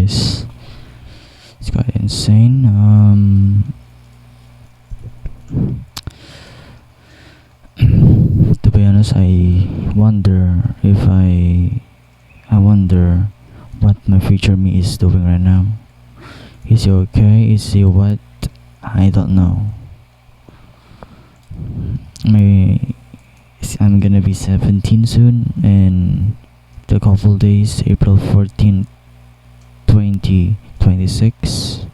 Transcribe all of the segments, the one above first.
guys. It's quite insane. To be honest, I wonder what my future me is doing right now. Is he okay? Is he what? I don't know. Maybe I'm gonna be 17 soon, and the couple days, April 14th, 2026.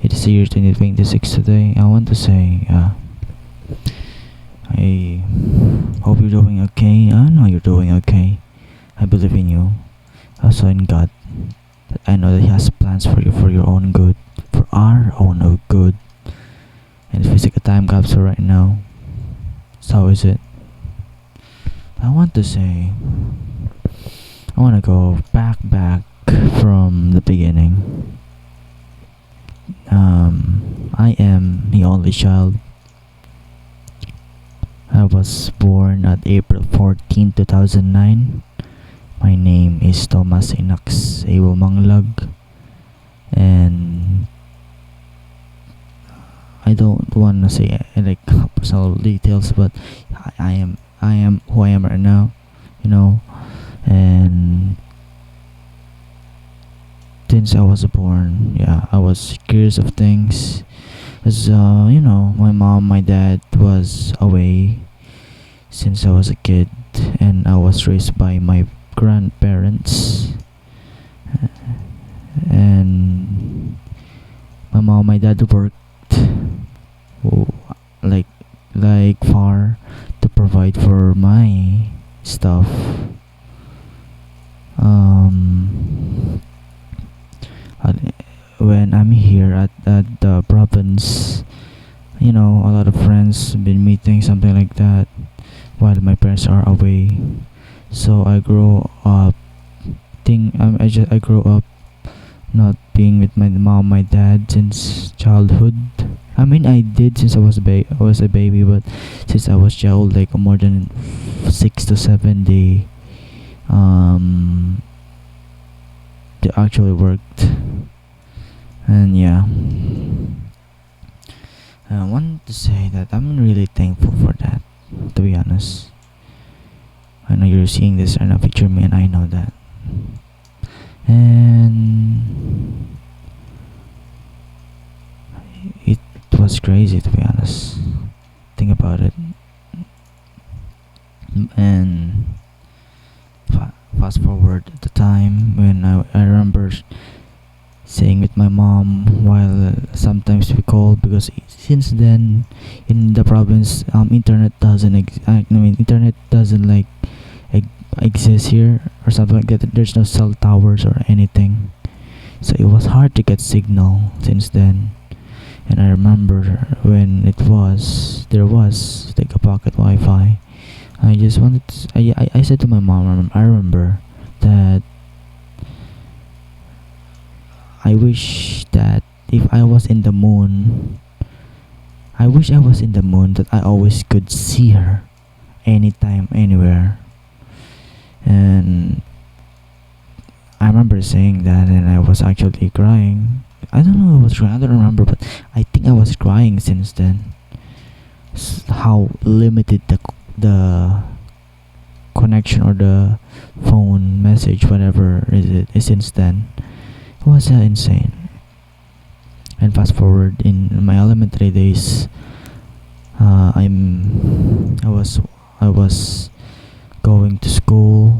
It is the year 2026 today. I want to say, I hope you're doing okay. I know you're doing okay. I believe in you. Also in God. I know that He has plans for you, for your own good, for our own good. And it feels like a time capsule right now. So how is it? I want to say, I want to go back from the beginning. I am the only child. I was born at April 14, 2009. My name is Thomas Inax Ewo Manglag, and I don't want to say like personal details, but I am who I am right now, you know. And since I was born, I was curious of things. As my mom, my dad was away since I was a kid, and I was raised by my grandparents. And my mom, my dad worked, oh, like far to provide for my stuff. When I'm here at the province, a lot of friends been meeting, something like that, while my parents are away. So I grow up I grew up not being with my mom, my dad since childhood. I mean, I did since I was a baby, but since I was child, like more than 6 to 7, they actually worked. And I want to say that I'm really thankful for that, to be honest. I know you're seeing this right now, picture me, and I know that. And it was crazy, to be honest. Think about it. And fast forward the time when I remember staying with my mom while sometimes we called, because since then in the province, internet doesn't internet doesn't exist here or something like that. There's no cell towers or anything, so it was hard to get signal since then. And I remember when there was like a pocket Wi-Fi. I just wanted I said to my mom, I remember that I wish that if I was in the moon, I wish I was in the moon, that I always could see her anytime, anywhere. And I remember saying that, and I was actually crying. I don't know, I was crying, I don't remember, but I think I was crying since then. How limited the connection or the phone message, whatever is since then. It was insane. And fast forward in my elementary days, I was going to school.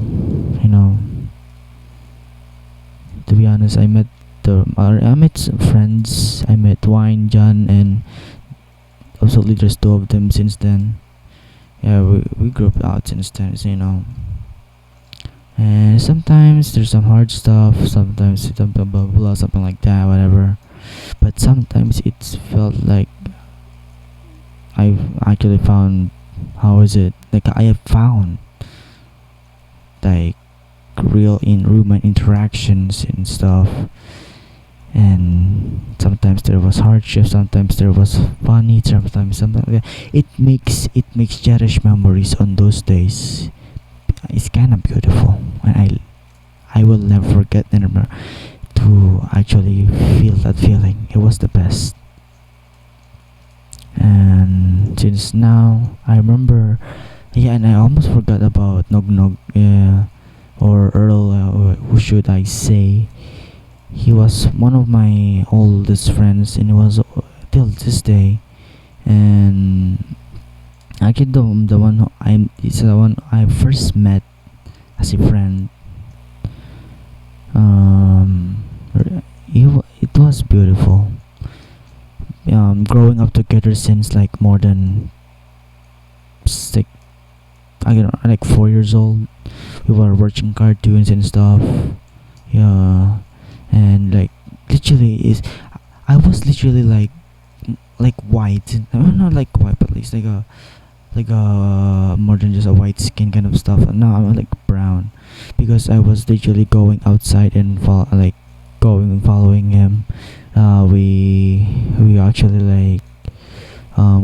To be honest, I met some friends. I met Wine, John, and absolutely there's two of them since then. We grew up out since then, and sometimes there's some hard stuff, sometimes it's blah blah blah, something like that, whatever. But sometimes it's felt like I've actually found, how is it, like I have found like real human interactions and stuff. And sometimes there was hardship, sometimes there was funny, sometimes something like that. It makes cherish memories on those days. It's kind of beautiful, and I will never forget. And remember, to actually feel that feeling. It was the best. And since now, I remember, yeah, and I almost forgot about Nog Nog, or Earl, who should I say? He was one of my oldest friends, and it was till this day. And actually, the one who I it's the one I first met as a friend. Um, it was beautiful. Growing up together since like more than six, I don't know, like 4 years old. We were watching cartoons and stuff. Yeah, and like literally is, I was literally like white. Not like white, but at least like a more than just a white skin kind of stuff. No, I'm like brown because I was literally going outside and like going and following him. We actually like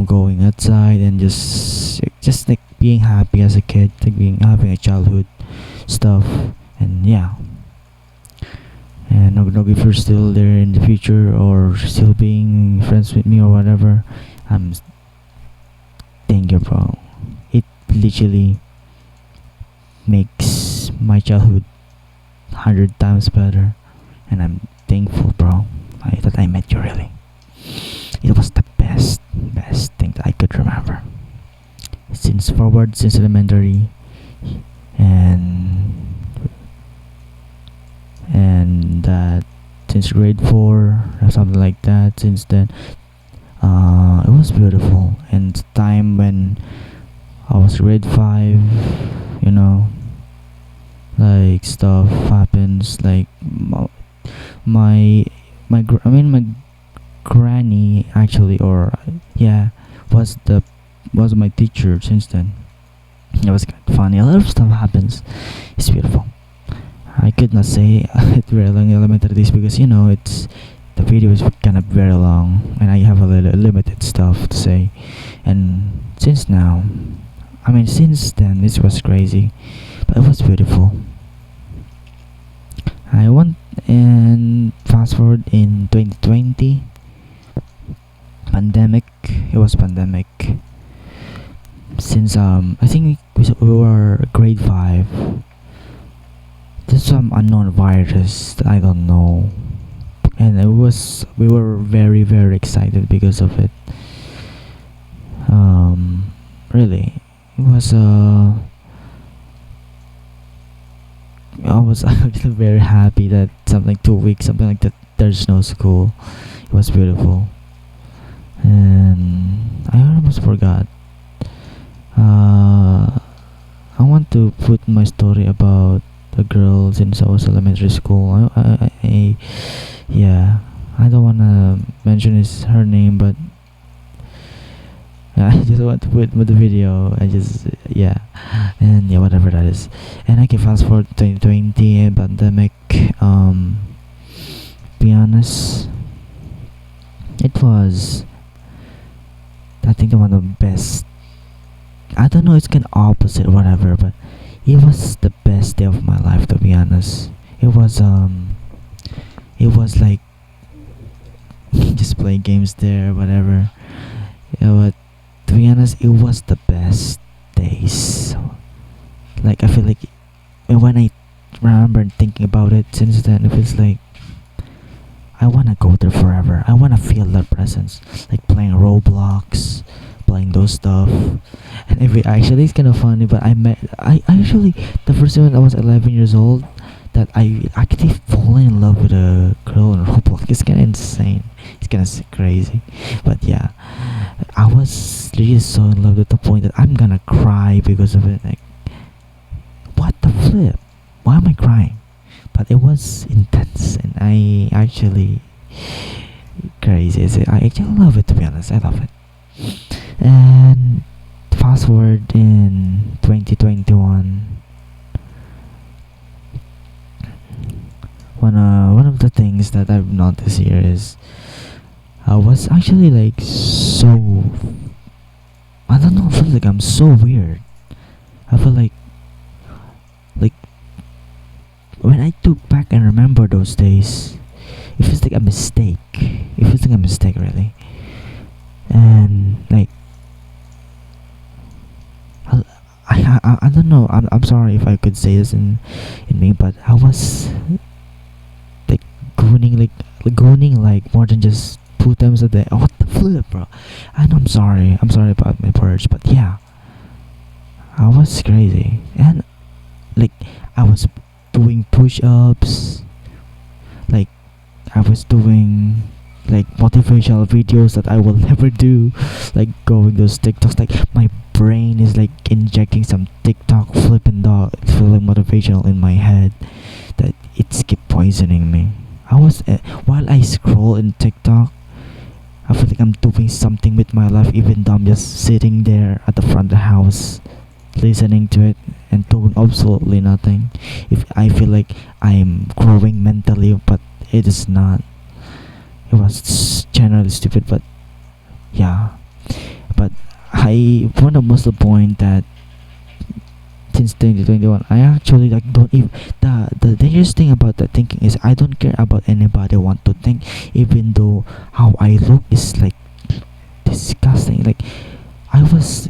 going outside and just like being happy as a kid, like being having a childhood stuff. And yeah, and Nog Nog, if you're still there in the future or still being friends with me or whatever, I'm thank you, bro. It literally makes my childhood 100 times better, and I'm thankful, bro, that I met you. Really, it was the best thing that I could remember since elementary, and that since grade 4 or something like that. Since then, it was beautiful. And the time when I was grade 5, you know, like stuff happens. Like my granny actually, or yeah, was my teacher since then. It was kind of funny. A lot of stuff happens. It's beautiful. I could not say it very long elementary days because it's the video is kind of very long and I have a little limited stuff to say. And since then, this was crazy, but it was beautiful. I want and fast forward in 2020, pandemic. It was pandemic. Since I think we were grade 5. There's some unknown virus that I don't know, and we were very very excited because of it. Really, it was I was actually very happy that something 2 weeks, something like that. There's no school. It was beautiful, and I almost forgot. I want to put my story about the girl since I was elementary school. Yeah, I don't wanna mention her name, but I just want to put the video. Yeah, and yeah, whatever that is. And I can fast forward to 2020 and pandemic. Be honest, it was, I think, the one of the best. I don't know, it's kind of opposite or whatever, but it was the best day of my life, to be honest. It was like just playing games there, whatever. Yeah, but to be honest, it was the best days. Like, I feel like when I remember thinking about it since then, it feels like I wanna go there forever. I wanna feel their presence, like playing Roblox, playing those stuff. And actually, it's kind of funny, but I actually, the first time when I was 11 years old, that I actually fallen in love with a girl in Roblox. It's kind of insane. It's kind of crazy, but yeah, I was really so in love to the point that I'm gonna cry because of it. Like, what the flip? Why am I crying? But it was intense, and I actually crazy. I actually love it, to be honest. I love it. And fast forward in 2021, one of the things that I've noticed here is I was actually like so, I don't know, I feel like I'm so weird. I feel like when I took back and remember those days, it feels like a mistake. It feels like a mistake, really. And like, I don't know. I'm sorry if I could say this in me, but I was like gooning like more than just 2 times a day. Oh, what the flip, bro? And I'm sorry. I'm sorry about my words, but yeah, I was crazy. And like, I was doing push-ups. Like, I was doing like motivational videos that I will never do. Like going those TikToks. Like my brain is like injecting some TikTok flipping dog feeling motivational in my head that it's keep poisoning me. I was while I scroll in TikTok, I feel like I'm doing something with my life, even though I'm just sitting there at the front of the house, listening to it and doing absolutely nothing. If I feel like I'm growing mentally, but it is not. It was generally stupid, but yeah. But I want to most the point that since 2021, I actually like don't even the dangerous thing about that thinking is I don't care about anybody want to think, even though how I look is like disgusting. Like I was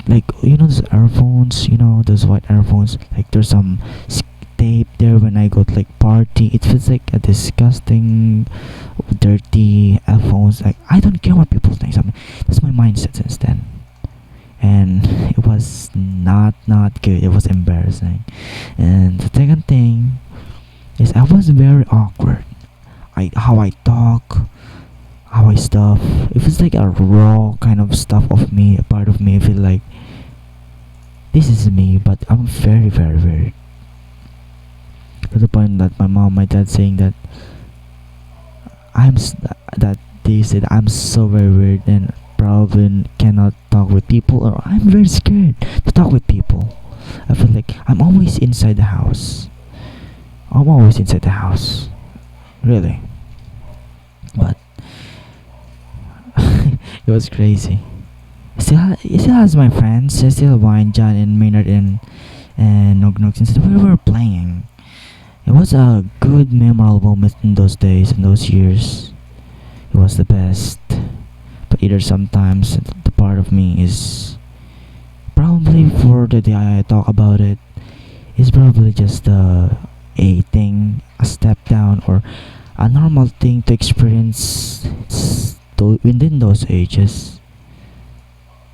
like, those earphones, those white earphones, like there's some tape there when I go to like party. It feels like a disgusting dirty earphones. Like I don't care what people think. Something that's my mindset since then, and it was not good. It was embarrassing. And the second thing is I was very awkward. How I talk, how I stuff. It was like a raw kind of stuff of me, a part of me. I feel like this is me, but I'm very, very, very, to the point that my dad saying that that they said I'm so very weird and probably cannot talk with people, or I'm very scared to talk with people. I feel like I'm always inside the house. I'm always inside the house, really. But it was crazy. It still has my friends. I still Wine, John, and Maynard, and Nog Nog, since we were playing. It was a good, memorable moment in those days, in those years. It was the best. But either sometimes the part of me is probably for the day I talk about it is probably just a thing, a step down, or a normal thing to experience within those ages.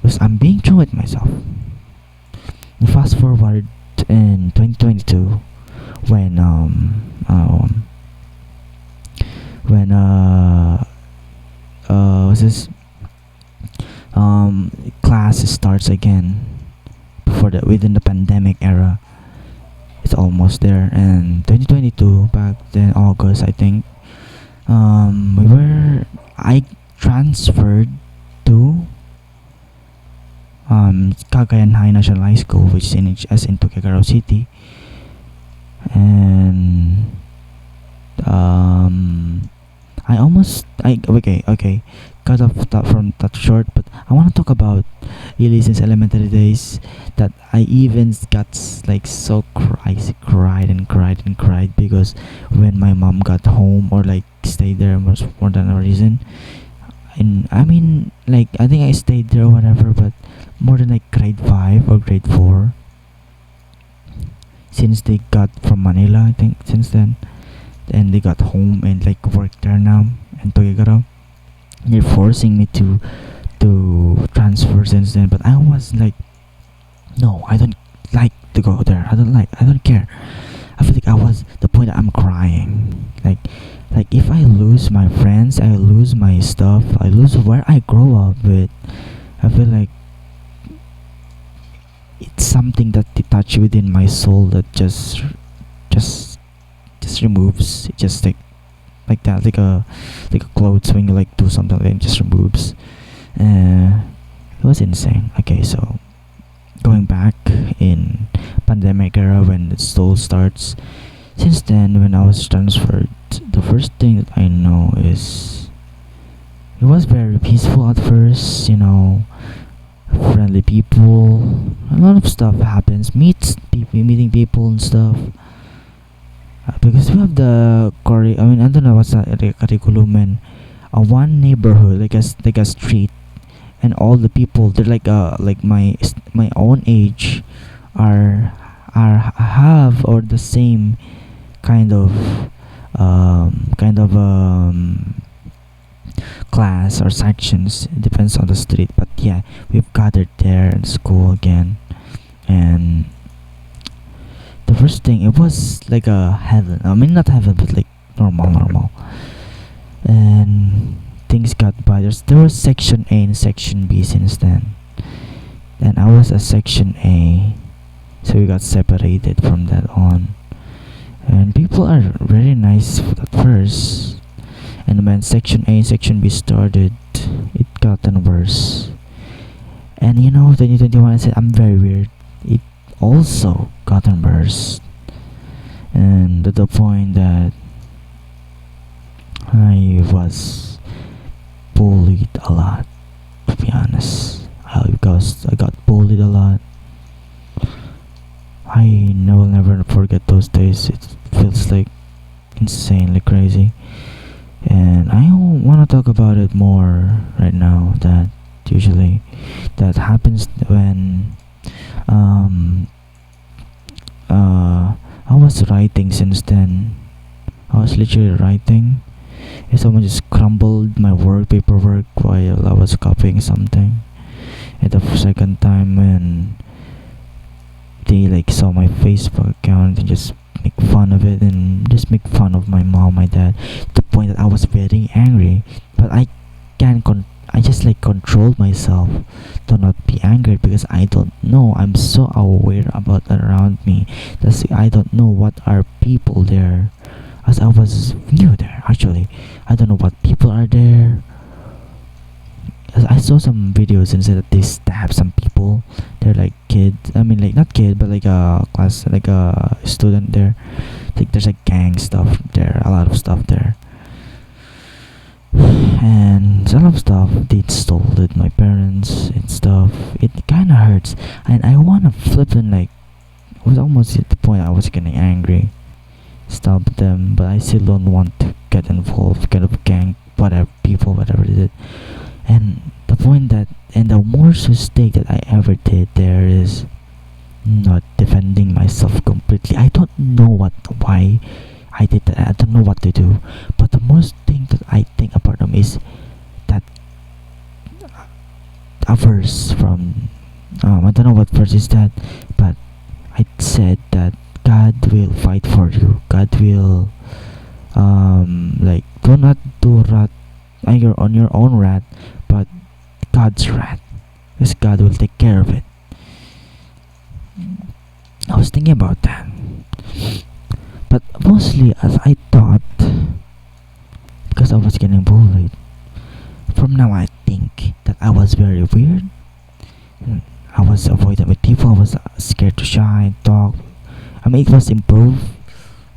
Because I'm being true with myself. And fast forward in 2022, when when what's this class starts again, before the within the pandemic era. It's almost there. And 2022, back then August, I think, I transferred to Cagayan High National High School, which is in Tuguegarao City. And I almost I okay cut off that from that short, but I want to talk about really since elementary days, that I even got like so cried and cried and cried because when my mom got home, or like stayed there more than a reason. And I mean, like, I think I stayed there or whatever, but more than like grade 5 or grade 4, since they got from Manila, I think, since then. And they got home and like worked there now in Tuguegarao. They're forcing me to transfer since then, but I was like, no, I don't like to go there. I don't care. I feel like I was the point that I'm crying. Like if I lose my friends, I lose my stuff, I lose where I grow up with. I feel like it's something that detached within my soul that just removes. It just like that, like a clothes when you like do something, like it just removes. It was insane. Okay, so going back in pandemic era when it still starts. Since then, when I was transferred, the first thing that I know is it was very peaceful at first. Friendly people. A lot of stuff happens. Meeting people and stuff. because we have the I mean, I don't know what's the curriculum, and one neighborhood, like a street, and all the people, they're like my own age, are have or the same kind of kind of class or sections. It depends on the street, but yeah, we've gathered there in school again. And the first thing, it was like a heaven, I mean, not heaven, but like normal. And things got bad. There was section A and section B since then, and I was a section A, so we got separated from that on. And people are very nice at first, and when section A and section B started, it gotten worse. And 2021, I said I'm very weird. It also gotten worse, and to the point that I was bullied a lot. To be honest, because I got bullied a lot. Will never forget those days. It feels like insanely crazy, and I want to talk about it more right now. That usually that happens when um I was writing since then. I was literally writing. If someone just crumbled my paperwork while I was copying something. And the second time when they like saw my Facebook account and just make fun of it and just make fun of my mom, my dad, to the point that I was very angry. But I just like controlled myself to not be angry because I don't know. I'm so aware about around me. I don't know what are people there, as I was new there actually. I don't know what people are there. As I saw some videos and said that they stab some people. They're like kids. I mean, like not kid, but like a class, like a student there. Like there's like gang stuff there, a lot of stuff there, and a lot of stuff they stole it. My parents and stuff. It kind of hurts, and I wanna flip and like. I was almost at the point I was getting angry, stop them, but I still don't want to get involved, kind of gang, whatever people, whatever it is. And the point that, and the worst mistake that I ever did there is not defending myself completely. I don't know why I did that. I don't know what to do. But the most thing that I think about them is that a verse from I don't know what verse is that, but I said that God will fight for you. God will like do not do wrath on your own wrath, but God's wrath, because God will take care of it. I was thinking about that, but mostly as I thought, because I was getting bullied. From now, I think that I was very weird. I was avoidant with people. I was scared to shine, talk. I mean, it was improved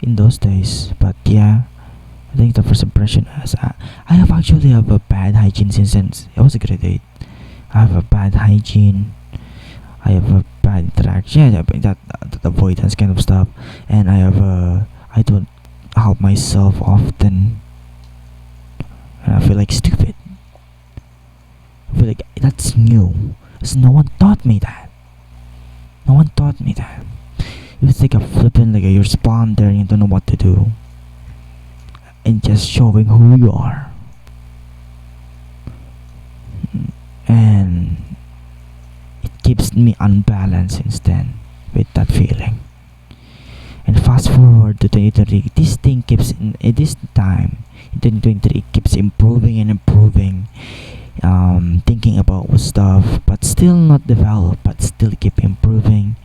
in those days, but yeah, I think the first impression is I have a bad hygiene since I was a grade 8. I have a bad hygiene. I have a bad interaction. Yeah, that avoidance kind of stuff, and I don't help myself often, and I feel like stupid. I feel like that's new. 'Cause no one taught me that. No one taught me that. It was like a flipping, like you're spawned there and you don't know what to do, and just showing who you are. And it keeps me unbalanced since then with that feeling. And fast forward to 2023, this thing keeps this time in 2023 it keeps improving and improving. Thinking about stuff, but still not developed, but still keep improving.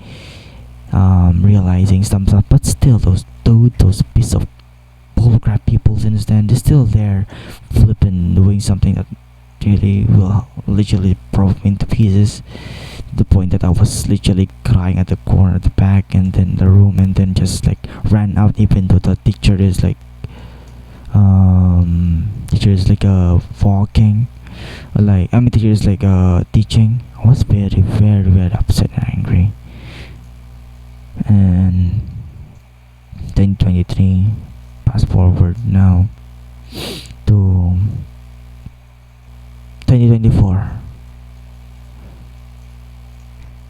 Realizing some stuff, but still those piece of bullcrap people since then, they're still there, flipping, doing something that really will literally broke me into pieces. To the point that I was literally crying at the corner, at the back, and then the room, and then just like ran out, even though the teacher is like walking, like I mean teacher is like teaching. I was very upset and angry. And 2023. Fast forward now to 2024.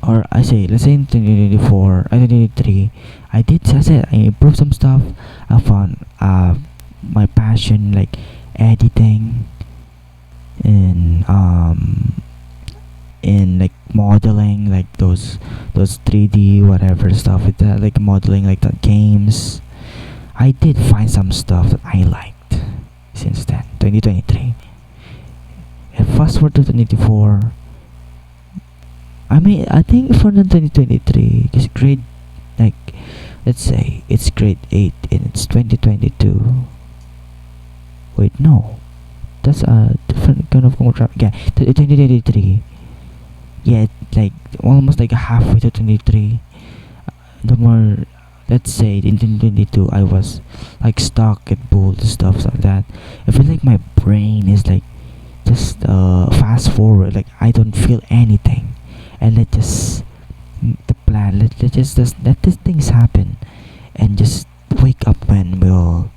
Or I say, let's say in 2024, 2023, I said, I improved some stuff. I found my passion, like editing and in like modeling, like those 3D whatever stuff with that, like modeling, like the games. I did find some stuff that I liked since then, 2023. And fast forward to 2024. I mean, I think for the 2023, it's grade, like, let's say it's grade 8 and it's 2022. Wait, no, that's a different kind of contract. Yeah, 2023. Yeah, like almost like halfway to 23. The more, let's say in 2022, I was like stuck at bold stuff like that. I feel like my brain is like just fast forward. Like I don't feel anything, and let just the plan. Let let these things happen, and just wake up when we'll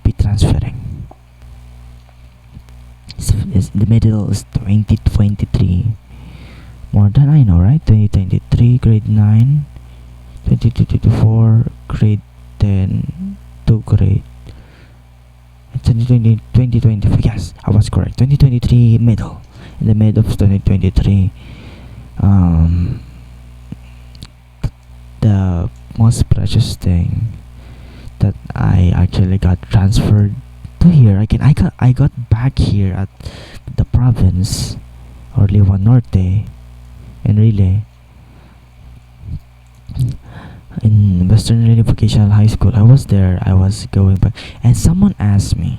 be transferring. It's the middle is 2023. More than I know, right? 2023 grade 9, 2024 grade 10 to grade 2020, 2024. Yes, I was correct. 2023 middle, in the middle of 2023. Um, the most precious thing that I actually got transferred to here again. I got back here at the province or Liwa Norte and Relay in Western Relay Vocational High School. I was there. I was going back, and someone asked me,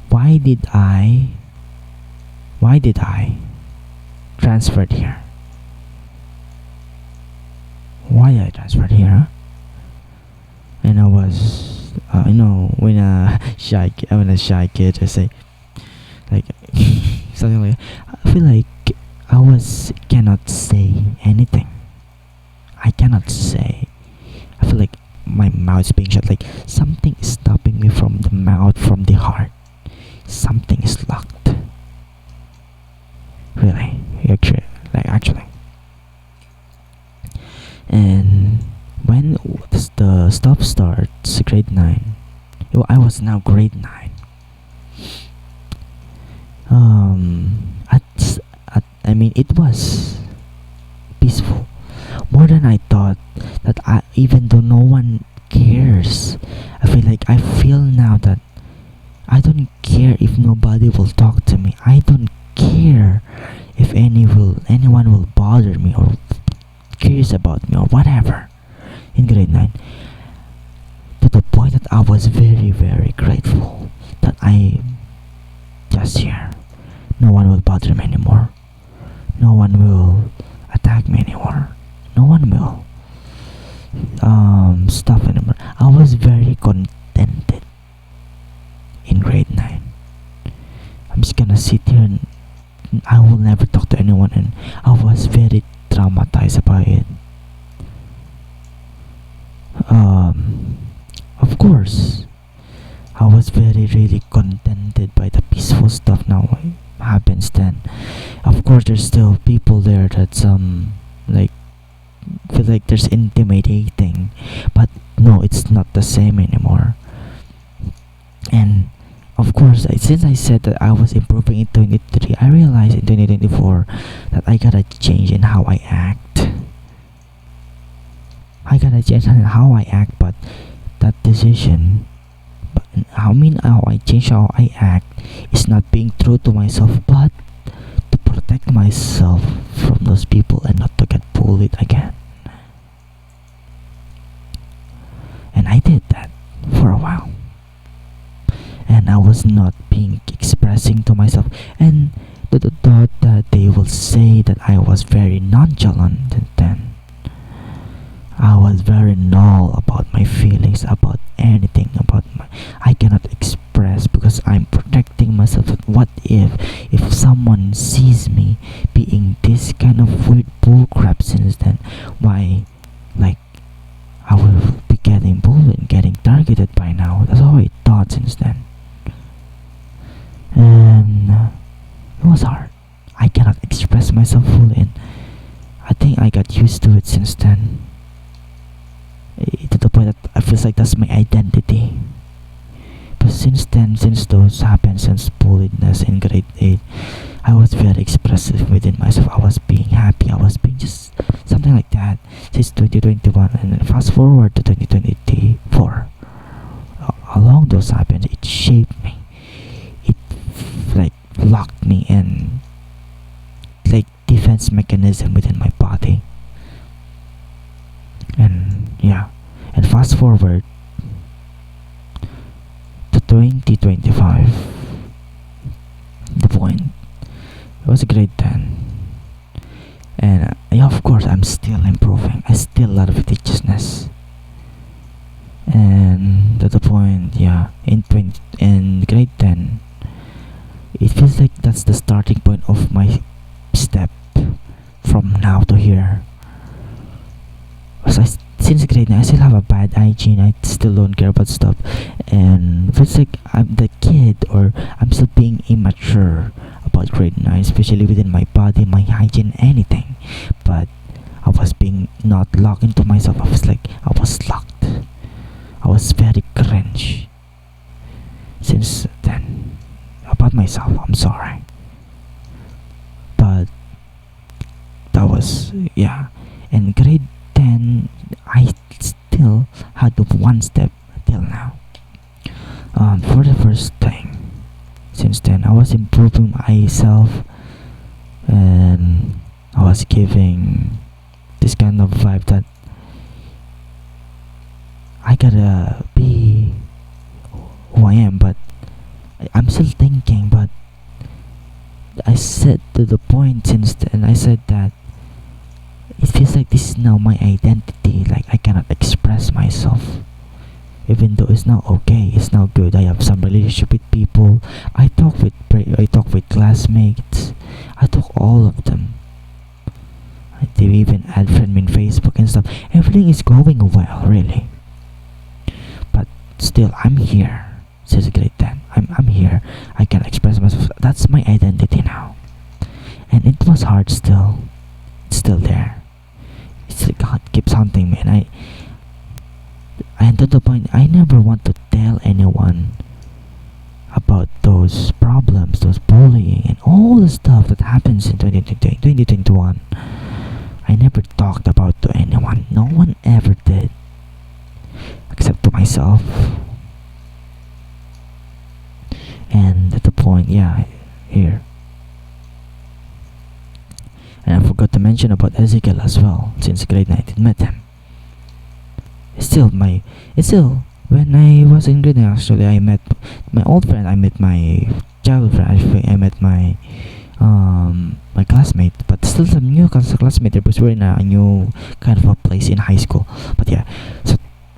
why did I transferred here? Why I transferred here? Huh? And I was, when a shy kid, I say, like, something like, I feel like I cannot say anything. I cannot say. I feel like my mouth is being shut. Like something is stopping me from the mouth, from the heart. Something is locked. Really, actually. And when the stuff starts, grade 9. I was now grade 9. I mean, it was peaceful, more than I thought. That even though no one cares, I feel now that I don't care if nobody will talk to me. I don't care if anyone will bother me or cares about me or whatever. In grade 9, to the point that I was very, very grateful that I just here. No one will bother me anymore. No one will attack me anymore. No one will stop anymore. I was very contented in grade 9. I'm just gonna sit here and I will never talk to anyone, and I was very traumatized about it. Of course, I was very really contented by the peaceful stuff now happens then. Of course, there's still people there that's like feel like there's intimidating, but no, it's not the same anymore. And of course, since I said that I was improving in 23, I realized in 2024 that I gotta change in how I act. I gotta change in how I act, but that decision, how I change how I act is not being true to myself, but to protect myself from those people and not to get bullied again. And I did that for a while. And I was not being expressing to myself, and the thought that they will say that I was very nonchalant, and then I was very null about my feelings, about anything, I cannot express because I'm protecting myself. What if someone sees me being this kind of weird bullcrap since then? Why, like, I will be getting bullied, getting targeted by now. That's how I thought since then. And it was hard. I cannot express myself fully, and I think I got used to it since then. To the point that I feel like that's my identity. But since then, since those happened, since bulliedness in grade 8, I was very expressive within myself. I was being happy. I was being just something like that since 2021, and then fast forward to 2024. Along those happened, it shaped me. It like locked me in, like defense mechanism within my body. And yeah, and fast forward to 2025. The point, it was grade 10, and yeah, of course I'm still improving. I still a lot of teachisness, and to the point, yeah, in grade 10, it feels like that's the starting point of my step from now to here. So since grade 9, I still have a bad hygiene. I still don't care about stuff, and feels like I'm the kid, or I'm still being immature about grade 9, especially within my body, my hygiene, anything. But I was being not locked into myself. I was like, I was locked. I was very cringe since then about myself. I'm sorry, but that was, yeah. And grade 10, I still had the one step till now. For the first thing, since then I was improving myself, and I was giving this kind of vibe that I gotta be who I am, but I'm still thinking. But I said to the point since then, I said that it feels like this is now my identity. Like I cannot express myself, even though it's not okay. It's not good. I have some relationship with people. I talk with classmates. I talk all of them. They even add friend me in Facebook and stuff. Everything is going well, really. But still, I'm here since grade 10. I'm here. I can express myself. That's my identity now. And it was hard still. It's still there. It's like God keeps haunting me, and to the point I never want to tell anyone about those problems, those bullying, and all the stuff that happens in 2021. I never talked about to anyone. No one ever did, except to myself. And at the point, yeah, here. And I forgot to mention about Ezekiel as well, since grade 9 I met him. It's still when I was in grade 9, actually I met my old friend, I met my childhood friend, I met my my classmate, but still some new classmate because we're in a new kind of a place in high school. But yeah,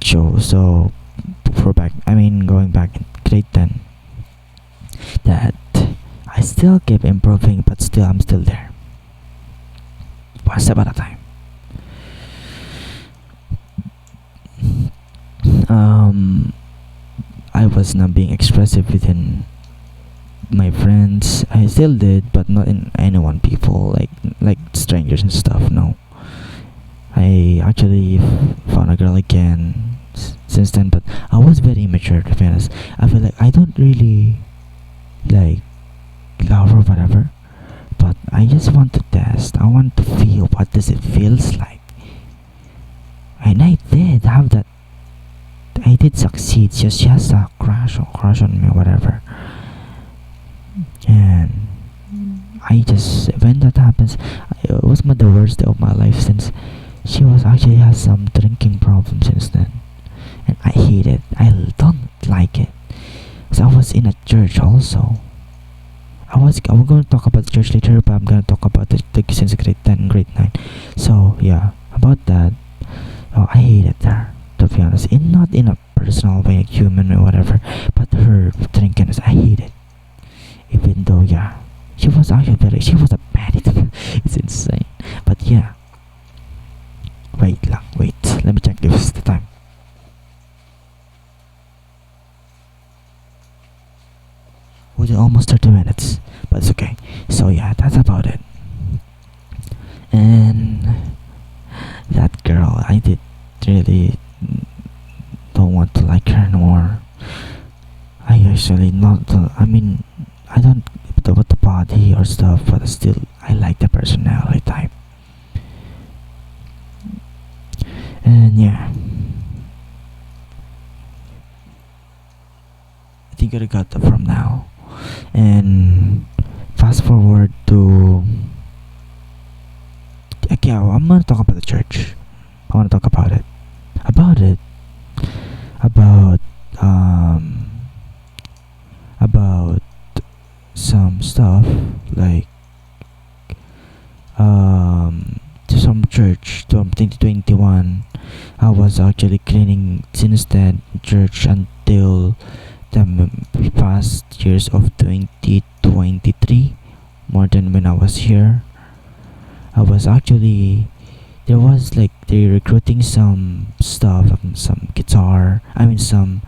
so going back in grade 10, that I still keep improving, but still I'm still there, one step at a time. I was not being expressive within my friends. I still did, but not in anyone people, like strangers and stuff. No, I actually found a girl again since then, but I was very immature, to be honest. I feel like I don't really like love or whatever, but I just want to test. I want to feel what does it feels like, and I did have that. I did succeed. She has a crush on me, whatever. And I just, when that happens, it was the worst day of my life, since she was actually has some drinking problems since then, and I hate it. I don't like it. So I was in a church also. I'm going to talk about the church later, but I'm going to talk about the since grade 10, grade 9. So yeah, about that. Oh, I hated her, to be honest. Not in a personal way, like human or whatever, but her drinking, I hate it. Even though, yeah, she was actually she was a baddie. It's insane. But yeah, wait, let me check this the time. And that girl, I did really don't want to like her anymore. I actually not. I mean, I don't about the body or stuff, but still, I like the personality type. And yeah, I think I got that from now. And fast forward to okay, I'm gonna talk about the church. I wanna talk about it. About it. About um about some stuff like to some church from 2021. I was actually cleaning since then church until the past years of 2023, more than when I was here. I was actually there was like they recruiting some stuff, some guitar. I mean some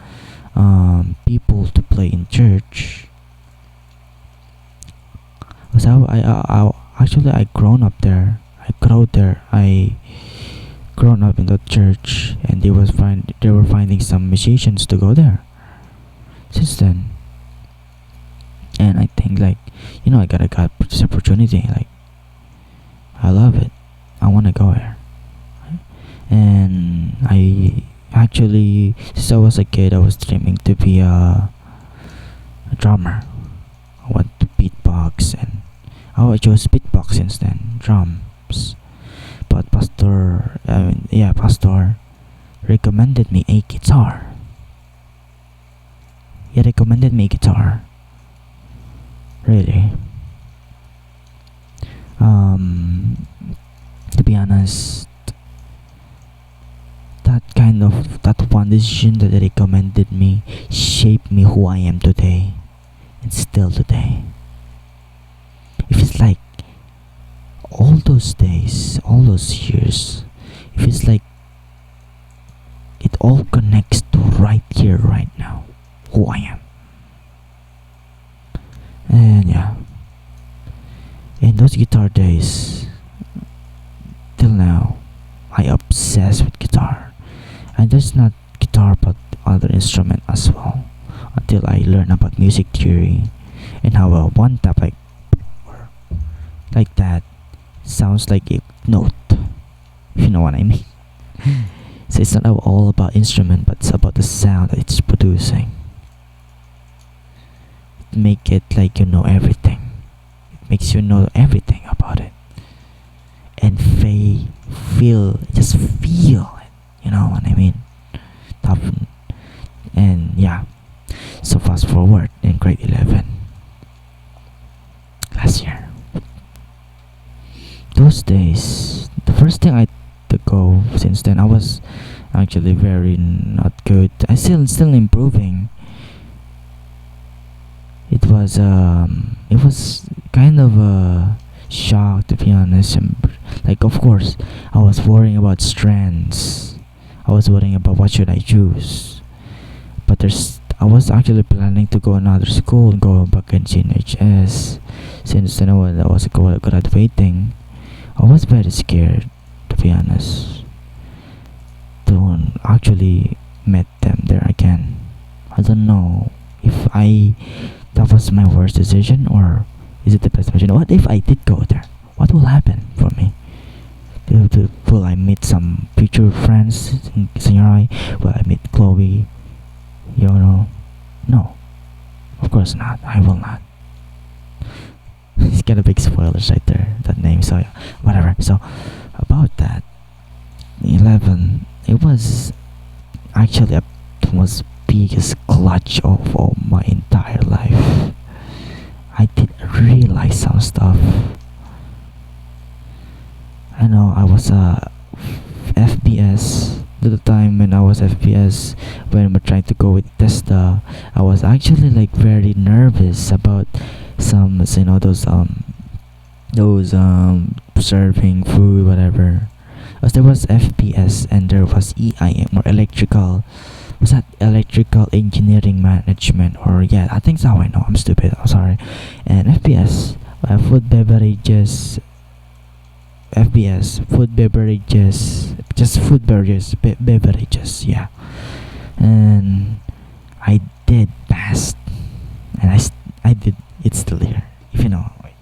people to play in church. So I actually I grown up there. I grew there. I grown up in the church, and they were finding some musicians to go there. Since then, and I think like I got this opportunity. Like I love it. I wanna go there. And I actually since I was a kid, I was dreaming to be a drummer. I want to beatbox and I chose beatbox instead drums. But pastor recommended me a guitar. He recommended me a guitar. Really. To be honest, that one decision that they recommended me shaped me who I am today and still today. If it's like all those days, all those years, if it's like it all connects to right here, right now, who I am. And yeah, in those guitar days, till now, I obsess with guitar. And that's not guitar but other instrument as well. Until I learn about music theory and how a one tap like that sounds like a note. If you know what I mean. So it's not all about instrument, but it's about the sound that it's producing. Make it like you know everything. It makes you know everything about it. And just feel it. You know what I mean? And yeah. So fast forward in grade 11 last year. Those days, the first thing I to go since then, I was actually very not good. I still improving. It was kind of a shock, to be honest. Like of course, I was worrying about strands. I was worrying about what should I choose. But I was actually planning to go another school, go back in CNHS. Since then I was graduating, I was very scared, to be honest, to actually met them there again. I don't know if that was my worst decision or is it the best decision. What if I did go there? What will happen for me? Will I meet some future friends in senior high? Will I meet Chloe? No, of course not. I will not. It's got a big spoilers right there, that name. So yeah, whatever. So about that, 11, it was actually the most biggest clutch of all my entire life. I did realize some stuff. I know I was FBS. At the time when I was FBS, when we're trying to go with Testa, I was actually like very nervous about some those serving food, whatever. As there was FPS and there was EIM, or electrical, was that electrical engineering management, or yeah, I think that's how I know. I'm stupid, I'm sorry. And FPS, food beverages FBS, food beverages, just food beverages, beverages, yeah. And I did pass, and I did. It's still here, if you know. Wait.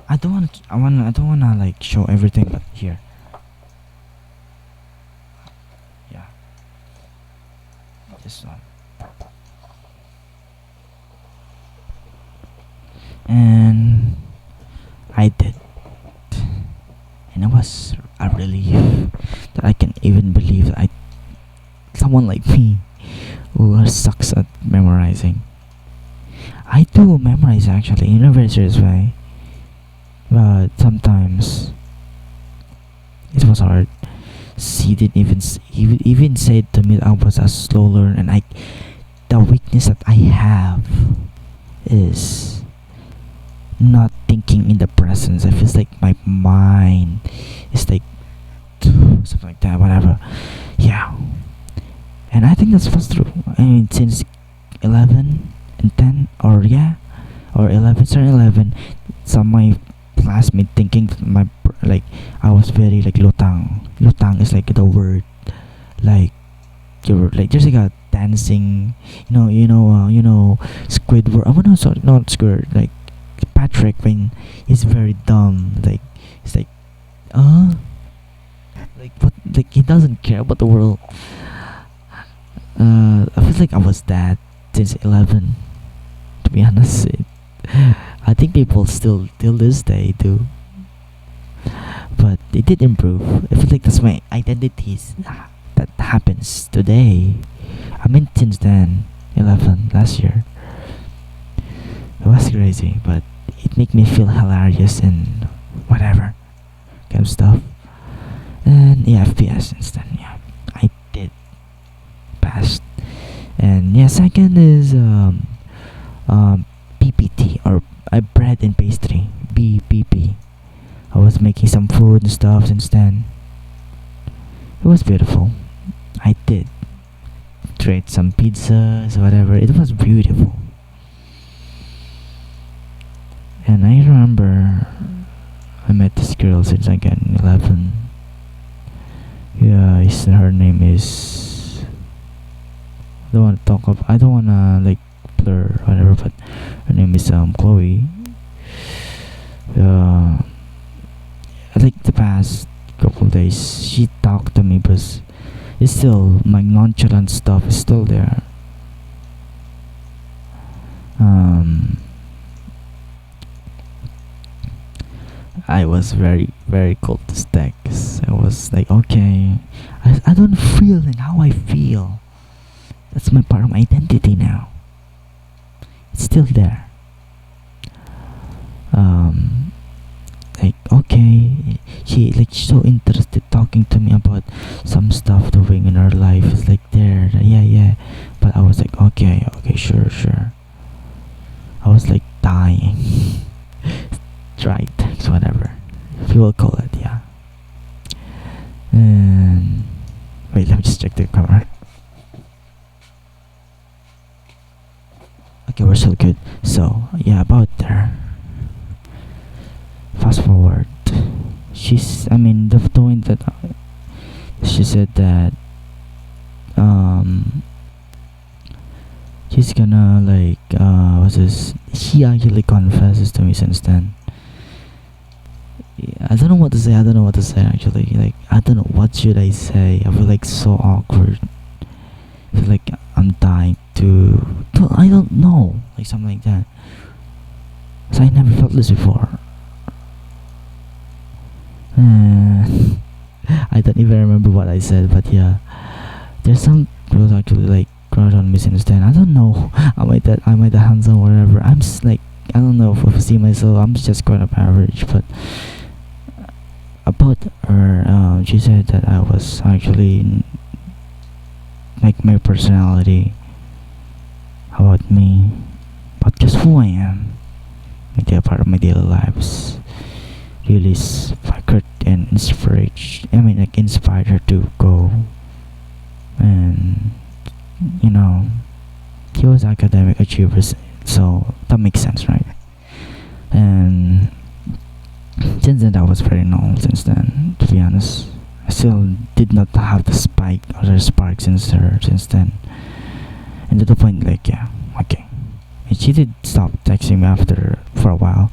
I don't wanna like show everything, but here, yeah, this one. And I did, and it was a relief that I can even believe that I someone like me who sucks at memorizing. I do memorize actually in a very serious way, but sometimes it was hard. She didn't even say to me that I was a slow learner, and I the weakness that I have is not thinking in the presence. I feel like my mind is like something like that, whatever. Yeah, and I think that's what's true. I mean, since 11 and 10, or yeah, or 11, sorry, 11, some of my classmates thinking that like I was very like lutang. Lutang is like the word, like you're like just like a dancing, Squidward. Oh no, sorry, not Squidward. Like Patrick when he's very dumb. Like it's like, like what? Like he doesn't care about the world. I feel like I was that since 11. To be honest, I think people still till this day do, but it did improve. I feel like that's my identities that happens today. I mean, since then, 11 last year, it was crazy, but it made me feel hilarious and whatever kind of stuff. And yeah, FPS instead. Yeah, I did pass. And yeah, second is PPT, or bread and pastry, BPP. I was making some food and stuff since then. It was beautiful. I did create some pizzas, whatever. It was beautiful. And I remember I met this girl since again 11. Yeah, her name is. I don't want to talk of. I don't wanna like blur whatever, but her name is Chloe. Like the past couple days, she talked to me, but it's still my nonchalant stuff is still there. I was very, very cold to text. I was like, okay, I don't feel and how I feel. That's my part of my identity now. It's still there. Like okay, she like so interested talking to me about some stuff doing in her life. It's like there, yeah, yeah. But I was like, okay, okay, sure, sure. I was like dying. Right, thanks, whatever. If you will call it, yeah. And wait, let me just check the camera. Okay, we're still good. So yeah, about there. Fast forward. The point that she said that she's gonna like what's this? She actually confesses to me since then. Yeah, I don't know what to say. I don't know what to say actually. Like I don't know what should I say. I feel like so awkward. I feel like I'm dying to I don't know, like something like that. So I never felt this before. I don't even remember what I said, but yeah, there's some girls actually like crush on me since then. I don't know. I might have handsome or whatever. I'm just like I don't know if I see myself. I'm just kind of average, but about her, she said that I was actually like my personality about me, but just who I am, like a part of my daily lives. Really sparked and inspired her to go. And he was academic achievers So that makes sense, right? And since then, that was very normal. Since then, to be honest, I still did not have the spike or the spark since then. And to the point, like, yeah, okay. And she did stop texting me after for a while.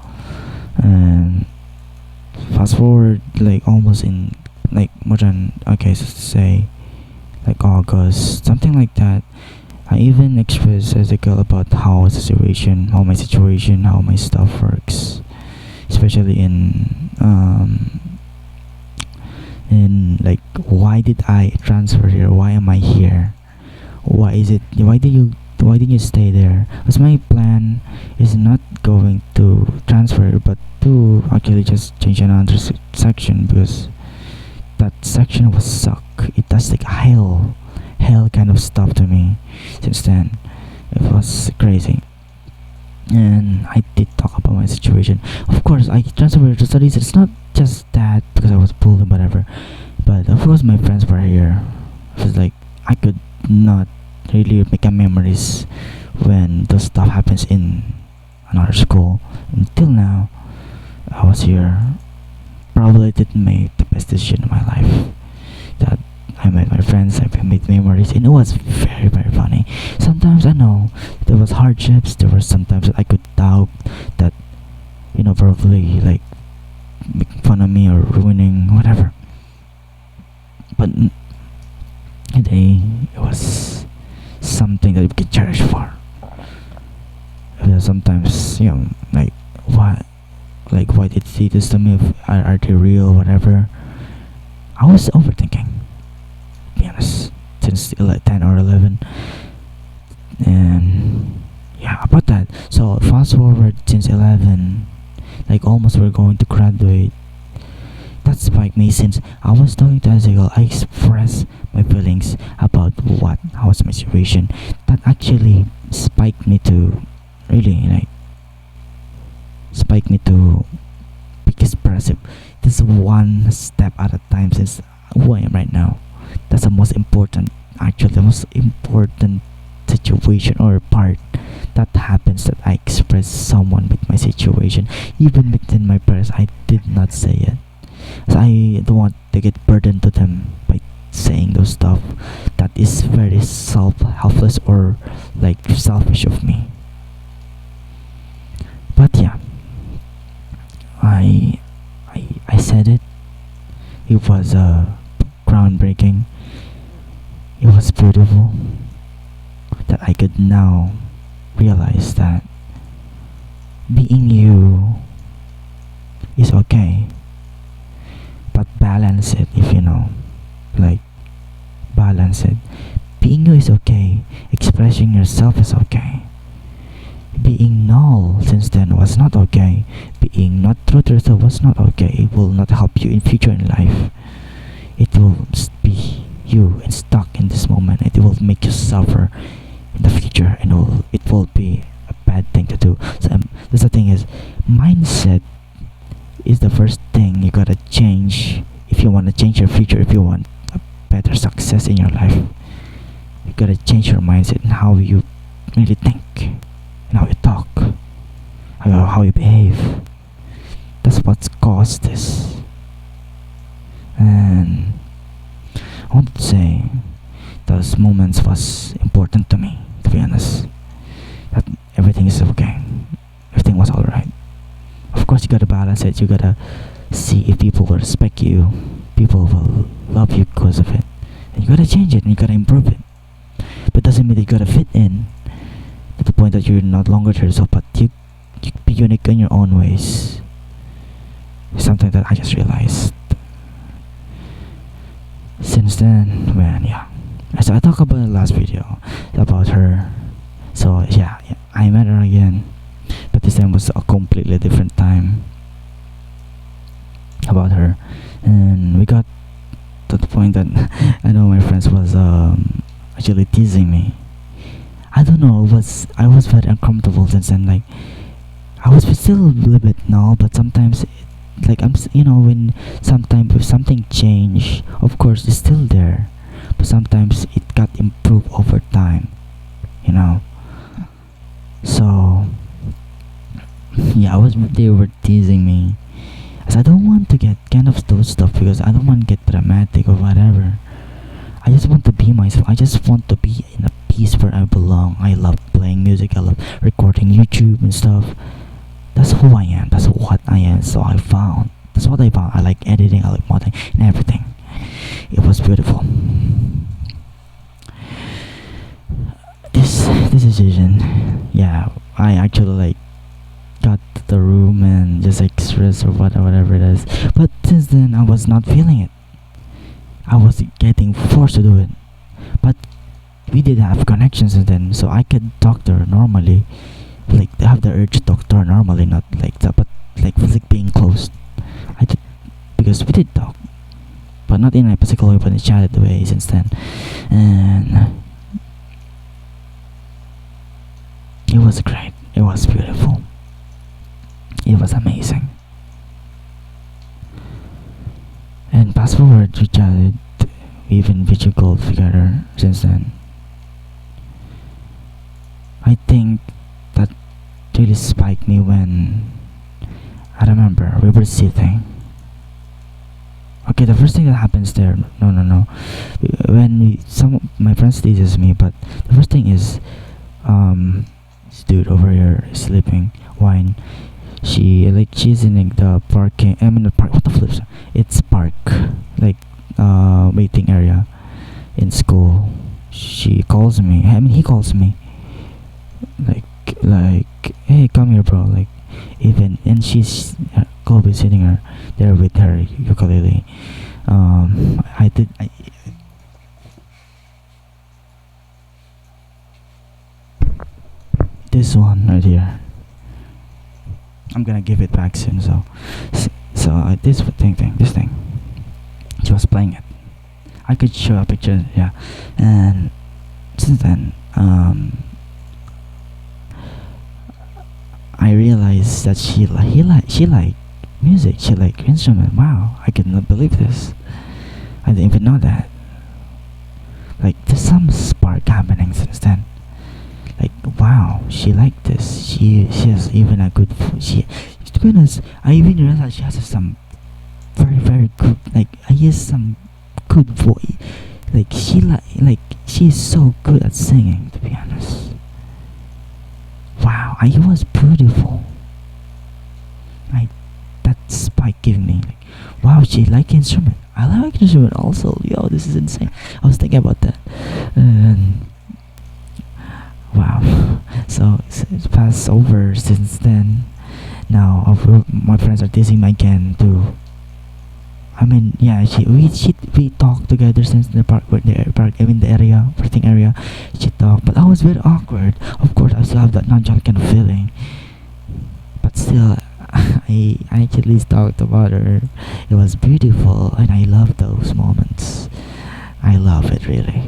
And fast forward, like almost in like more than, okay, so to say like August, something like that. I even expressed Ezekiel about how my situation, how my stuff works, especially in like, why did I transfer here? Why am I here? Why is it? Why did you stay there? Because my plan is not going to transfer, but to actually just change another section, because that section was suck. It does like hell kind of stuff to me. Since then, it was crazy. And I did talk about my situation. Of course, I transferred to studies. It's not just that because I was pulled and whatever, but of course my friends were here. It was like I could not really make a memories when the stuff happens in another school. Until now, I was here. Probably didn't make the best decision in my life. That I met my friends, I made memories, and it was very, very funny. Sometimes I know there was hardships. There were sometimes that I could doubt that, probably like making fun of me or ruining whatever. But today it was something that we could cherish for. Sometimes, like, what, like, why did he do this to me? Are they real? Whatever. I was overthinking, to be honest, since like 10 or 11. And yeah, about that. So fast forward since 11, like almost we're going to graduate. That spiked me since I was talking to Ezekiel. I expressed my feelings about how was my situation. That actually spiked me to really spiked me to be expressive. This one step at a time since who I am right now. That's the most important, actually, the most important situation or part that happens, that I express someone with my situation. Even within my prayers, I did not say it. So I don't want to get burdened to them by saying those stuff. That is very helpless or like selfish of me. But yeah, I said it. It was groundbreaking. It was beautiful that I could now realize that being you is okay, but balance it, if you know, like, balance it. Being you is okay, expressing yourself is okay. Being null since then was not okay. Being not true to yourself was not okay. It will not help you in future in life. It will be you and stuck in this moment. It will make you suffer in the future, and it will be a bad thing to do. So that's the thing is, mindset is the first thing you gotta change if you want to change your future. If you want a better success in your life, you gotta change your mindset and how you really think and how you talk, how you behave. That's what's caused this. And I want to say those moments was important to me, to be honest. That everything is okay. Everything was alright. Of course, you gotta balance it. You gotta see if people will respect you, people will love you because of it. And you gotta change it and you gotta improve it. But doesn't mean that you gotta fit in to the point that you're not longer to yourself, but you be unique in your own ways. Something that I just realized. Since then, man, yeah. So I talked about the last video about her. So yeah, I met her again, but this time was a completely different time about her, and we got to the point that I know my friends was actually teasing me. I don't know. I was very uncomfortable since then. Like, I was still a little bit null, but sometimes like when sometimes if something change, of course it's still there, but sometimes it got improved over time, you know. So Yeah, they were teasing me. As I don't want to get kind of those stuff because I don't want to get dramatic or whatever. I just want to be myself. I just want to be in a piece where I belong. I love playing music. I love recording YouTube and stuff. That's who I am. That's what I am. So I found. That's what I found. I like editing. I like modeling and everything. It was beautiful. This decision, yeah, I actually like got to the room and just express or whatever it is. But since then, I was not feeling it. I was getting forced to do it. But we did have connections and then, so I could talk to her normally. Like have the urge to talk to her normally, not like that, but like was like being close. I did because we did talk, but not in a physical way, but in a chatted way since then, and it was great. It was beautiful. It was amazing. And fast forward, we chatted, we even video called together since then. I think that really spiked me when I remember we were sitting. Okay, the first thing that happens there, no. When some of my friends teases me, but the first thing is, this dude over here is sleeping, wine. She's in like, the parking. I mean the park. What the flips? It's park, like waiting area in school. She calls me. I mean he calls me. Like hey, come here, bro. Like even and she's Chloe sitting her there with her ukulele. I did. This one right here. I'm gonna give it back soon. This thing. She was playing it. I could show a picture, yeah. And since then, I realized that she liked music. She liked instrument. Wow, I could not believe this. I didn't even know that. Like there's some spark happening since then. Like wow, she liked this. She has even a good to be honest, I even realized she has some very good like I hear some good voice. Like she's so good at singing, to be honest. Wow, it was beautiful. Like that spike gave me like wow, she like instrument. I like instrument also. Yo, this is insane. I was thinking about that. And wow. So it's passed over since then. Now my friends are teasing me again too. I mean, yeah, we talked together since the park, I mean the area, parking area. She talked, but I was very awkward. Of course, I still have that nonchalant kind of feeling, but still, I actually talked about her. It was beautiful, and I love those moments. I love it really.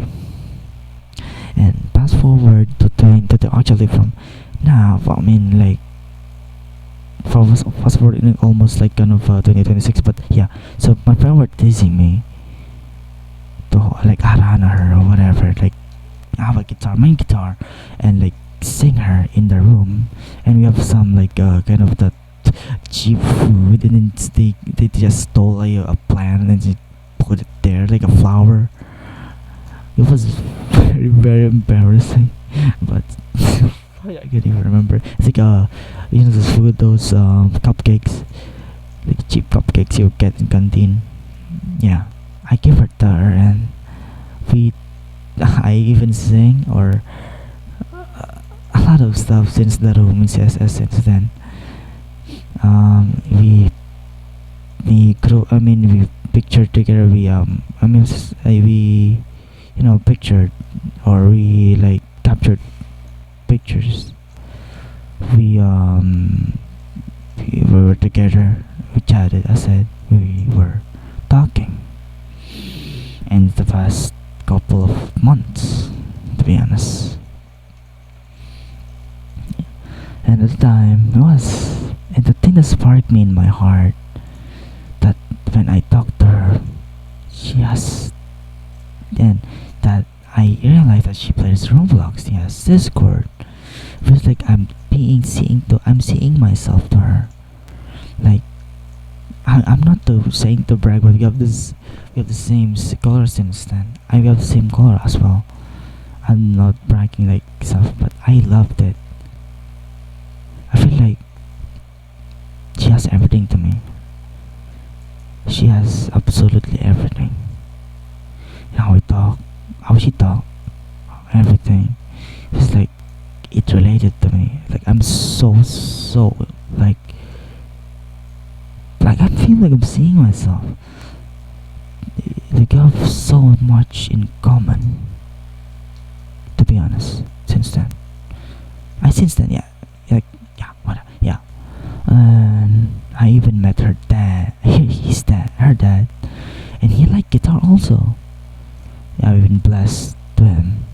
And fast forward to the actually from now, I mean like fast forward in almost like kind of 2026, but yeah. So my friend were teasing me to like harana her or whatever, like have a guitar, my guitar, and like sing her in the room, and we have some like kind of that cheap food, and then they just stole a plant and just put it there like a flower. It was very embarrassing, but I can't even remember. It's like those food, those cupcakes, like cheap cupcakes you get in canteen. Yeah, I gave her to her, and we, I even sing or a lot of stuff since the room in CSS since then. We grew. I mean, we pictured together. We pictured or we like captured pictures. We were together. We chatted. I said we were talking, in the past couple of months, to be honest. And at the time, and the thing that sparked me in my heart, that when I talked to her, she has, then that I realized that she plays Roblox. She has Discord. Feels like I'm I'm seeing myself to her. Like I'm not saying to brag, but we have the same color since then. I we have the same color as well. I'm not bragging like stuff, but I loved it. I feel like she has everything to me. She has absolutely everything. How we talk, how she talk, everything. It's like it related to me. Like I'm so like I feel like I'm seeing myself. Like we have so much in common. To be honest, since then, yeah, like yeah, what, yeah. And I even met her dad. His dad, her dad, and he liked guitar also. Yeah, I've been blessed to him.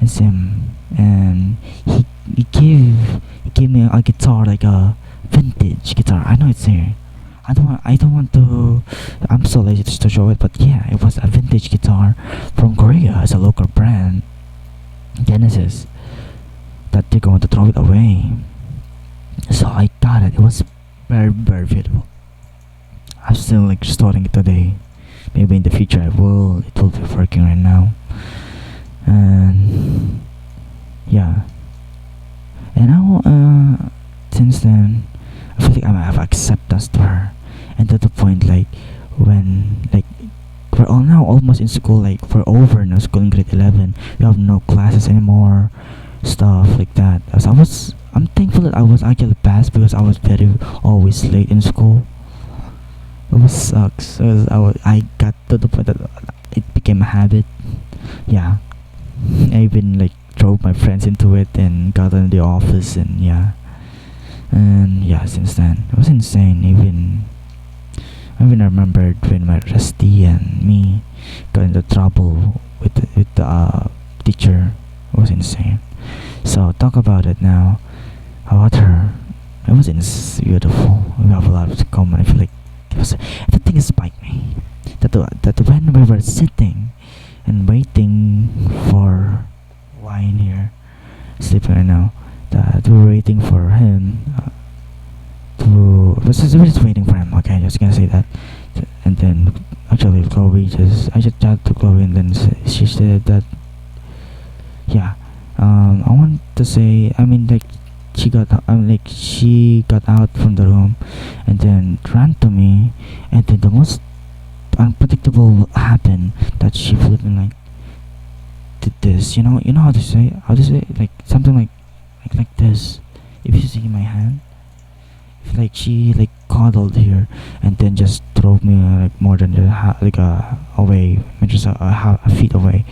And Sim, and he gave me a guitar, like a vintage guitar. I know it's here. I don't want to. I'm so lazy to show it, but yeah, it was a vintage guitar from Korea. It's a local brand, Genesis. That they're going to throw it away. So I got it. It was very beautiful. I'm still like restoring it today. Maybe in the future I will. It will be working right now. And yeah. And now since then I feel like I have acceptance to her. And to the point like when like we're all now almost in school, like we're over now school in grade 11. We have no classes anymore, stuff like that. So I'm thankful that I was actually passed because I was very always late in school. It was sucks. I got to the point that it became a habit. Yeah, I even like drove my friends into it and got in the office, and yeah, since then it was insane. I even remembered when my Rusty and me got into trouble with the teacher. It was insane. So talk about it now. About her, it was beautiful. We have a lot in common. I feel like the thing is spiked me. That when we were sitting and waiting for wine here, sleeping right now, that we were waiting for him we're just waiting for him. Okay, just gonna say that. And then actually I just chatted to Chloe, and then she said that yeah, I want to say, I mean, like she got out from the room and then ran to me, and then the most unpredictable happened, that she flipping like did this. You know how to say it? Like something like this. If you see my hand, like she like coddled here and then just drove me like more than away, just a feet away.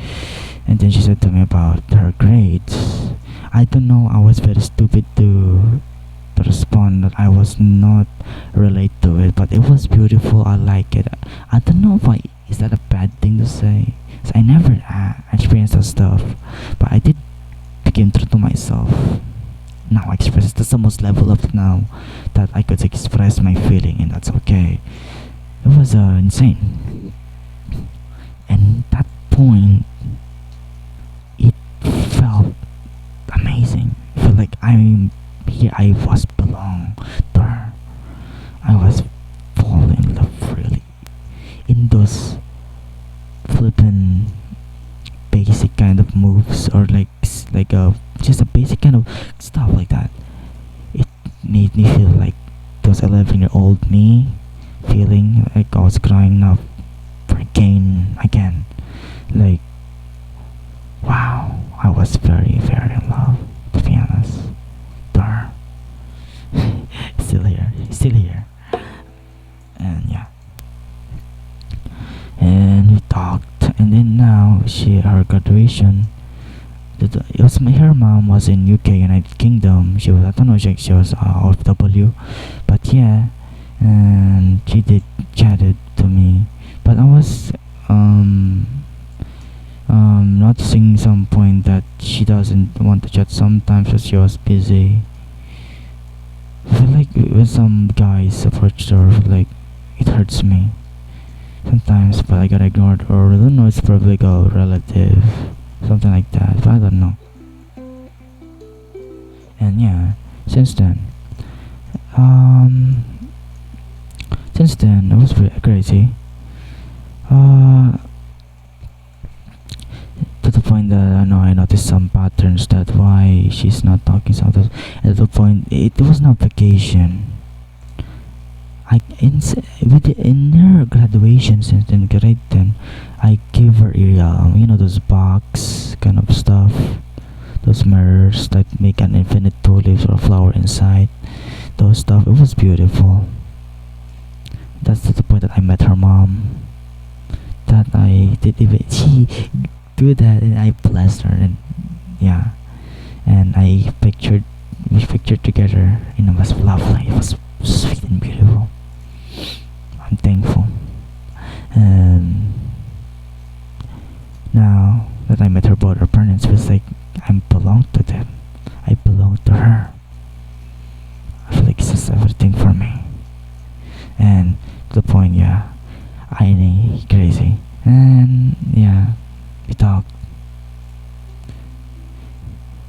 And then she said to me about her grades. I don't know, I was very stupid to respond that I was not relate to it, but it was beautiful. I like it. I don't know if is that a bad thing to say. So I never experienced that stuff, but I did become true to myself. Now I express it. That's the most level up now that I could express my feeling, and that's okay. It was insane. And that point, it felt amazing. I feel like I'm here. I was belong to her. I was falling in love really in those flippin' basic kind of moves, or just a basic kind of stuff like that. It made me feel like those 11-year-old me feeling like I was crying up for again. Like wow, I was very in love, to be honest. Dar. Still here. And yeah. And we talked, and then now her graduation. Her mom was in UK, United Kingdom. She was, I don't know, she was OFW, but yeah, and she did chatted to me, but I was noticing some point that she doesn't want to chat sometimes because she was busy. I feel like when some guys approach her, like it hurts me sometimes, but I got ignored, or I don't know, it's probably like a relative, something like that, but I don't know. then yeah, since then, um, since then it was crazy. Uh, to the point that I know I noticed some patterns that why she's not talking sometimes. At the point it was not vacation. In her graduation since in grade 10, I gave her a those box kind of stuff, those mirrors that make an infinite tulips or a flower inside. Those stuff. It was beautiful. That's to the point that I met her mom. That I did even she do that and I blessed her and yeah, and we pictured together. It was lovely. It was sweet and beautiful. I'm thankful. And now that I met her both her parents, feels like I belong to them. I belong to her. I feel like it's just everything for me. And to the point, yeah, I ain't crazy. And yeah, we talked.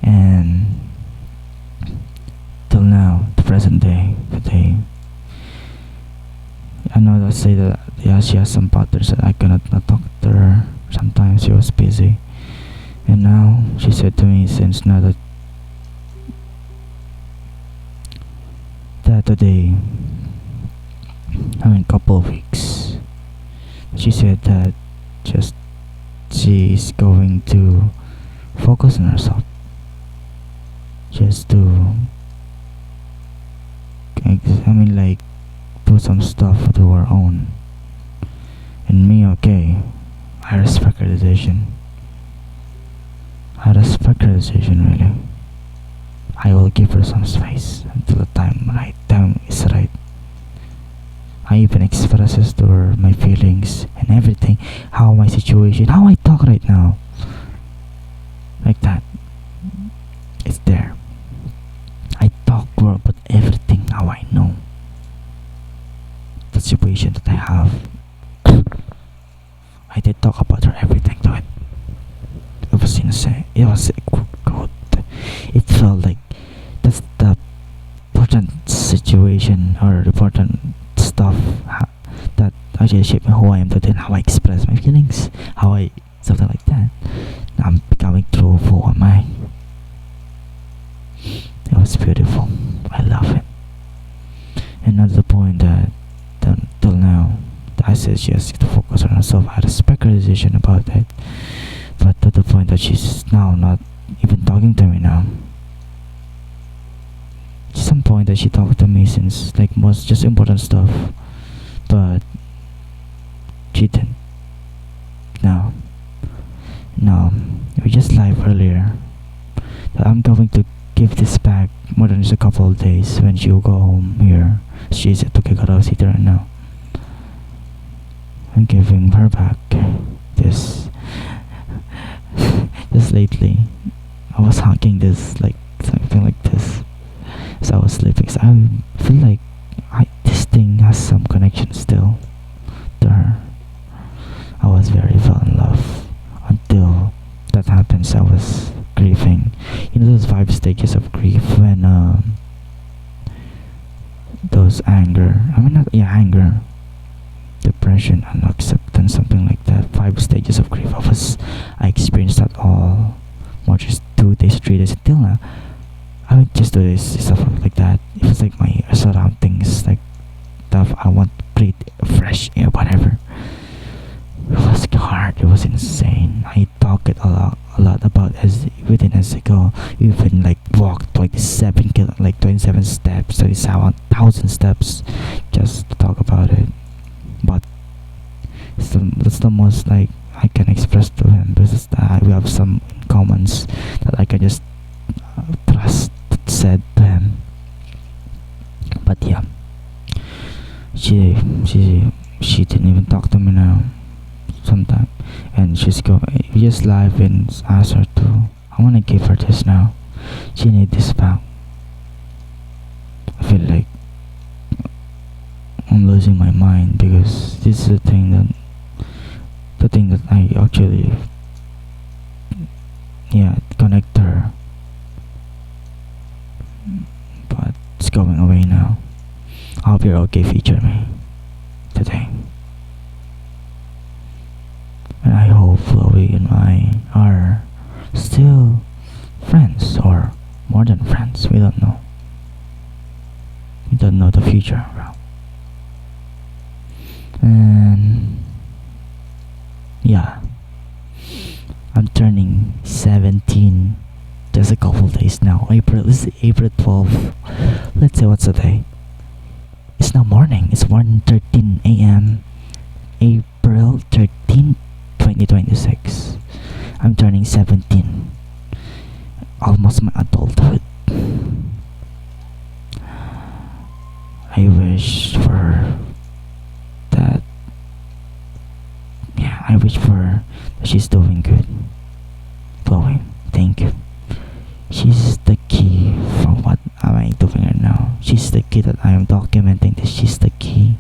And till now, the present day, today, I know that say that yeah she has some patterns that I cannot not talk to her. Sometimes she was busy, and now she said to me since now that today, I mean couple of weeks, she said that just she's going to focus on herself, just to like do some stuff to her own. And me, okay, I respect her decision. I respect her decision really. I will give her some space until the time is right. I even expresses to her my feelings and everything, how my situation, how I talk right now, like that. It's there. I talk to her about everything how I know the situation that I have. I did talk about her everything to it. It was insane. It was good. It felt like that's the important situation or important stuff that actually shaped me who I am today and how I express my feelings, how I something like that. I'm becoming true of who am I. It was beautiful. I love it. And at the point that till now, I said she has to focus on herself. I respect her decision about that. But to the point that she's now not even talking to me now. To some point that she talked to me since like most just important stuff. But she didn't. No. No. We just live earlier. That I'm going to give this back more than just a couple of days when she'll go home here. She's at Tokigawa City right now. I'm giving her back this. Just lately, I was hugging this like something like this. So I was sleeping. So I feel like this thing has some connection still to her. I was very fell in love until that happens. I was grieving. Those 5 stages of grief when those anger. I mean not anger. Depression and acceptance, something like that. 5 stages of grief. I experienced that all more just 2 days, 3 days until now. I would just do this stuff like that. It was like my surroundings, like stuff I want to breathe fresh air, whatever. It was hard. It was insane. I talk it a lot about as within as I go. Even like walk 27 steps, 27,000 steps, just to talk about it. But that's the most like I can express to him because we have some in commons that I can just trust said to him. But yeah, she didn't even talk to me now. Sometime, and we just live and ask her to. I wanna give her this now. She need this back. I feel like I'm losing my mind because this is the thing that I actually connect her. but it's going away now. I hope you're okay, Future Me, today. And I hope Chloe and I are still friends or more than friends. We don't know. We don't know the future, bro. And yeah, I'm turning 17 just a couple days now. This is April 12th. Let's say what's the day? It's now morning. It's 1:13 a.m. April 13, 2026. I'm turning 17. Almost my adulthood. I wish for that. Yeah, I wish for that she's doing good. Chloe, thank you. She's the key for what am I doing right now. She's the key that I am documenting this. She's the key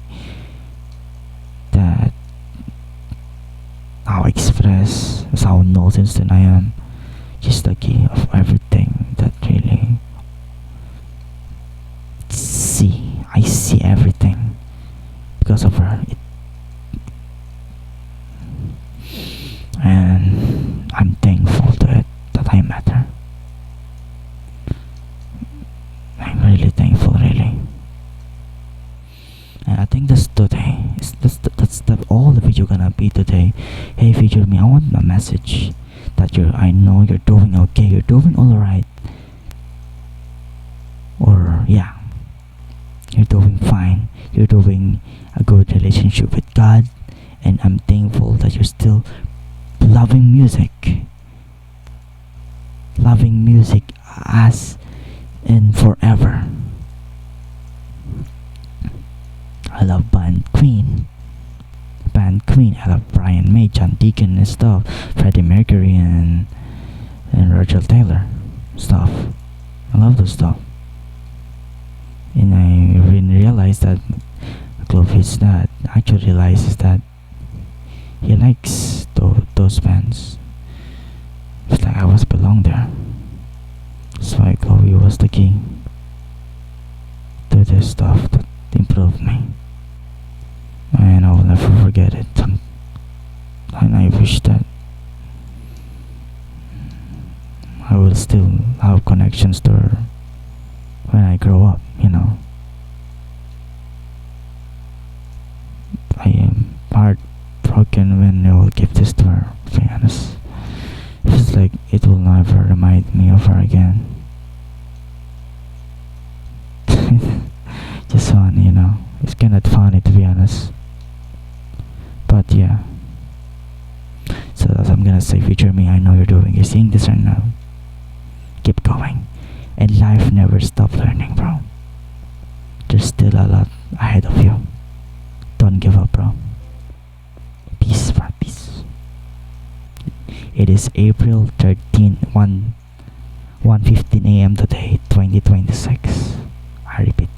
that how I express, how nonsense I am. She's the key of everything that really see. I see everything because of her. And I'm thankful to it that I met her. I'm really thankful, really. And I think that's today. All the video gonna be today. Hey, Future Me, I want my message that I know you're doing okay. You're doing all right. Or yeah, you're doing fine. You're doing a good relationship with God, and I'm thankful that you're still loving music. Loving music as in forever. I love Band Queen. I love Brian May, John Deacon and stuff, Freddie Mercury and Roger Taylor stuff. I love those stuff. And I really realized that Clovis that actually realizes that he likes those bands. It's like I was belong there. That's why Chloe was the key to this stuff that improved me. And I will never forget it. And I wish that I will still have connections to her when I grow up, you know. I am heartbroken when I will give this to her, to be honest. It's like it will never remind me of her again. Just fun, you know. It's kinda funny, to be honest. But yeah. So that's what I'm gonna say. Future Me, I know you're seeing this right now. Keep going. And life never stops learning, bro. There's still a lot ahead of you. Don't give up, bro. Peace, bro. Peace. It is April 13, 1:15 a.m. today, 2026. I repeat,